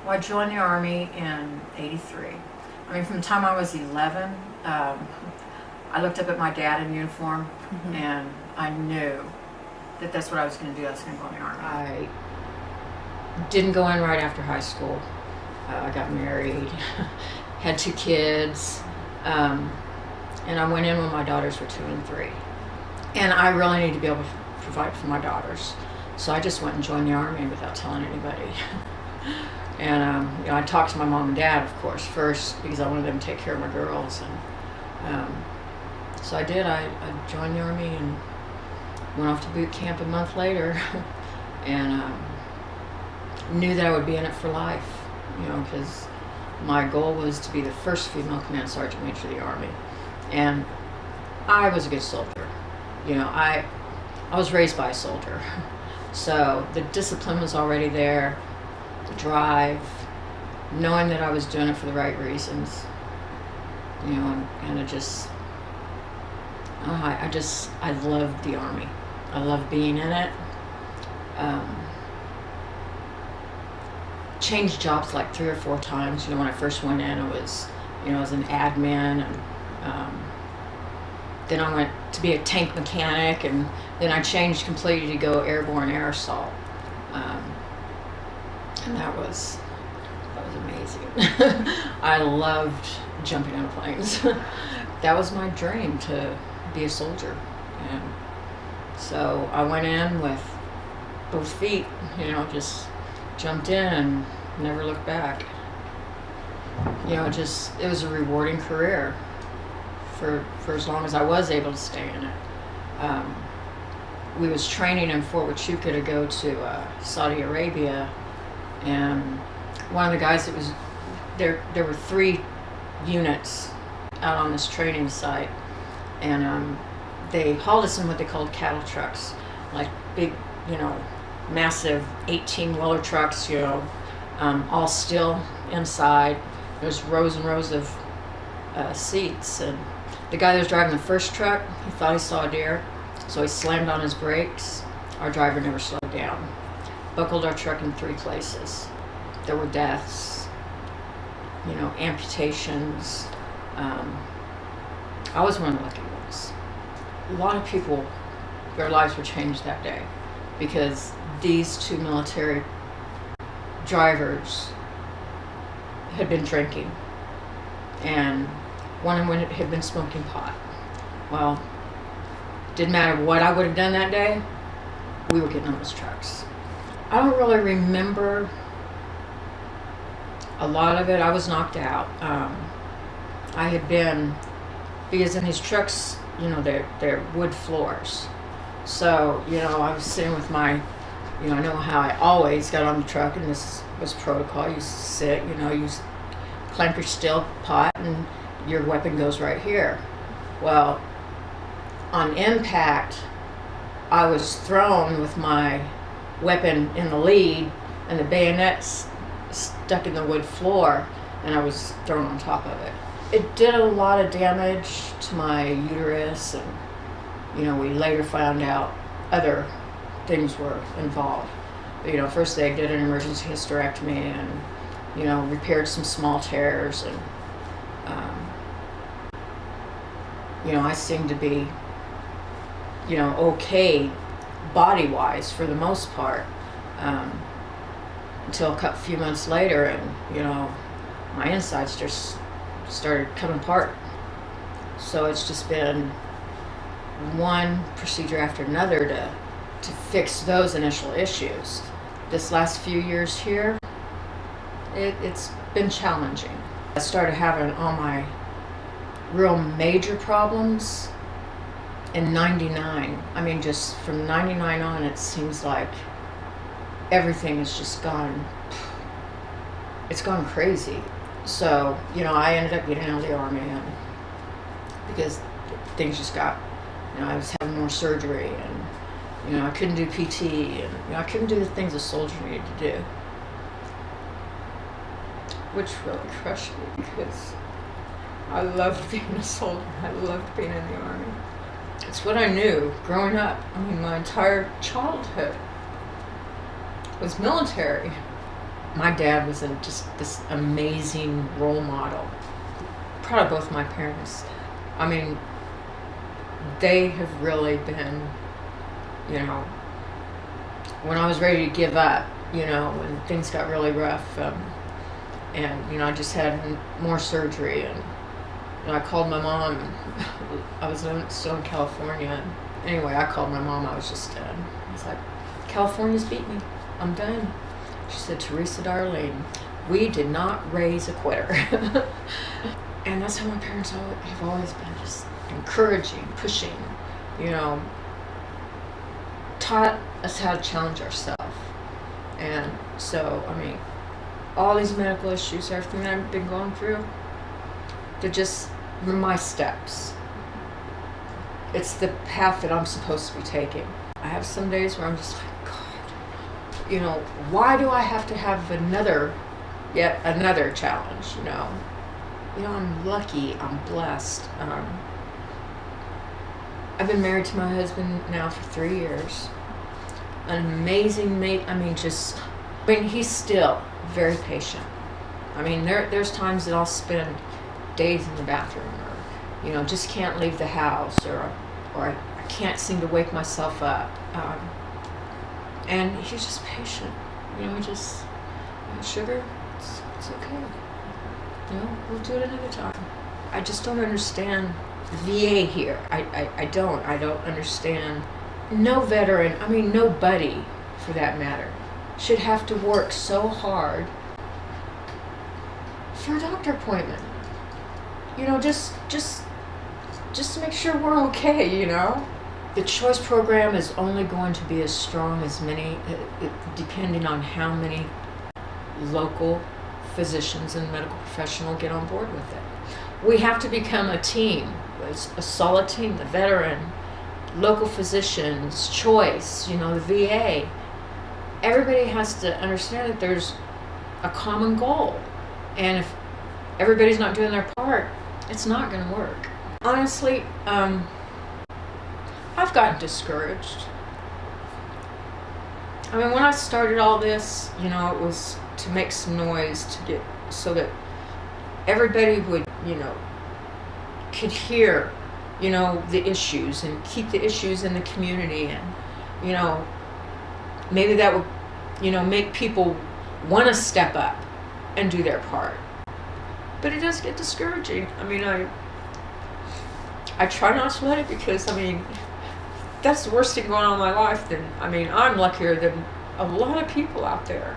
Well, I joined the Army in '83. I mean, from the time I was 11, I looked up at my dad in uniform, and I knew that that's what I was going to do. I was going to go in the Army. I didn't go in right after high school. I got married, had 2 kids, and I went in when my daughters were 2 and 3. And I really need to be able to provide for my daughters. So I just went and joined the Army without telling anybody. And I talked to my mom and dad, of course, first, because I wanted them to take care of my girls. And so I did. I joined the Army and went off to boot camp a month later, and knew that I would be in it for life, because my goal was to be the first female command sergeant major of the Army. And I was a good soldier. I was raised by a soldier. So the discipline was already there, the drive, knowing that I was doing it for the right reasons, and I loved the Army. I loved being in it. Changed jobs like 3 or 4 times. When I first went in, it was, as an admin, and then I went to be a tank mechanic, and then I changed completely to go airborne air assault, and that was amazing. I loved jumping out of planes. That was my dream, to be a soldier, and so I went in with both feet. Just jumped in and never looked back. It was a rewarding career for as long as I was able to stay in it. We was training in Fort Huachuca to go to Saudi Arabia, and one of the guys that was there were 3 units out on this training site, and they hauled us in what they called cattle trucks, like big, massive 18-wheeler trucks, all steel inside. There's rows and rows of seats, and the guy that was driving the first truck, he thought he saw a deer, so he slammed on his brakes. Our driver never slowed down. Buckled our truck in 3 places. There were deaths, amputations. I was one of the lucky ones. A lot of people, their lives were changed that day, because these 2 military drivers had been drinking, and one of them had been smoking pot. Well, didn't matter what I would have done that day, we were getting on those trucks. I don't really remember a lot of it. I was knocked out. I had been, because in these trucks, they're wood floors. So, I was sitting with my, I know how I always got on the truck, and this was protocol. You sit, you clamp your steel pot, and your weapon goes right here. Well, on impact, I was thrown with my weapon in the lead, and the bayonets stuck in the wood floor, and I was thrown on top of it. It did a lot of damage to my uterus, and we later found out other things were involved. But, first they did an emergency hysterectomy, and repaired some small tears, and I seemed to be okay body-wise for the most part, until a few months later, and my insides just started coming apart. So it's just been one procedure after another to fix those initial issues. This last few years here, it's been challenging. I started having all my real major problems in '99. I mean, just from '99 on, it seems like everything has just it's gone crazy. So, I ended up getting out of the Army, and because things just got, I was having more surgery, and, I couldn't do PT, and, I couldn't do the things a soldier needed to do, which really crushed me, because I loved being a soldier. I loved being in the Army. It's what I knew growing up. My entire childhood was military. My dad was just this amazing role model. Proud of both my parents. I mean, they have really been, you know, when I was ready to give up, you know, when things got really rough, and, you know, I just had more surgery, and you know, I called my mom. I was still in California. Anyway, I called my mom. I was just done. I was like, California's beat me. I'm done. She said, Teresa, darling, we did not raise a quitter. And that's how my parents have always been, just encouraging, pushing, you know, taught us how to challenge ourselves. And so, I mean, all these medical issues, everything that I've been going through, they're just my steps. It's the path that I'm supposed to be taking. I have some days where I'm just like, God, you know, why do I have to have yet another challenge, you know? You know, I'm lucky, I'm blessed. I've been married to my husband now for 3 years. An amazing mate. I mean, he's still very patient. I mean, there's times that I'll spend days in the bathroom, or, you know, just can't leave the house, or I can't seem to wake myself up. And he's just patient. You know, sugar, it's okay. You know, we'll do it another time. I just don't understand VA here. I don't understand. No veteran, I mean nobody for that matter, should have to work so hard for a doctor appointment. You know, just to make sure we're okay, you know? The choice program is only going to be as strong as many, depending on how many local physicians and medical professionals get on board with it. We have to become a team, a solid team, the veteran, local physicians, choice, you know, the VA. Everybody has to understand that there's a common goal. And if everybody's not doing their part, it's not going to work. Honestly, I've gotten discouraged. I mean, when I started all this, you know, it was to make some noise, so that everybody would, you know, could hear, you know, the issues and keep the issues in the community, and, you know, maybe that would, you know, make people want to step up and do their part. But it does get discouraging. I mean, I try not to let it, because, I mean, that's the worst thing going on in my life. I'm luckier than a lot of people out there.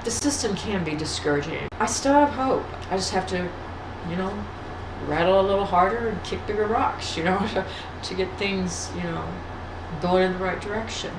The system can be discouraging. I still have hope. I just have to, you know, rattle a little harder and kick bigger rocks, you know, to get things, you know, going in the right direction.